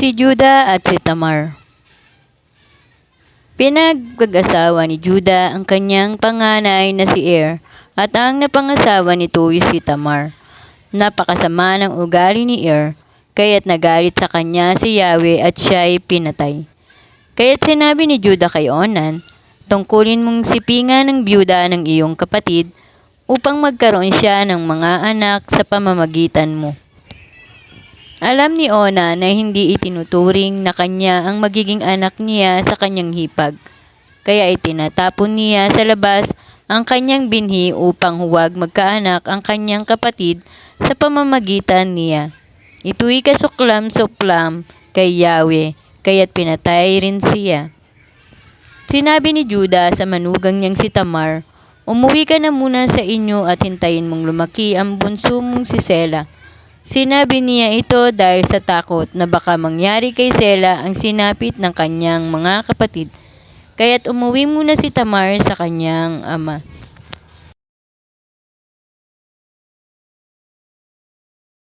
Si Juda at si Tamar. Pinag-asawa ni Juda ang kanyang panganay na si at ang napangasawa nito ay si Tamar. Napakasama ng ugali ni kaya't nagalit sa kanya si Yahweh at siya ay pinatay. Kaya't sinabi ni Juda kay Onan, tungkulin mong sipingan ng byuda ng iyong kapatid upang magkaroon siya ng mga anak sa pamamagitan mo. Alam ni Onan na hindi itinuturing na kanya ang magiging anak niya sa kanyang hipag, kaya itinatapon niya sa labas ang kanyang binhi upang huwag magkaanak ang kanyang kapatid sa pamamagitan niya. Ito'y kasuklam-suklam kay Yahweh, kaya't pinatay rin siya. Sinabi ni Juda sa manugang niyang si Tamar, umuwi ka na muna sa inyo at hintayin mong lumaki ang bunso mong si Sela. Sinabi niya ito dahil sa takot na baka mangyari kay Sela ang sinapit ng kanyang mga kapatid, kaya't umuwi muna si Tamar sa kanyang ama.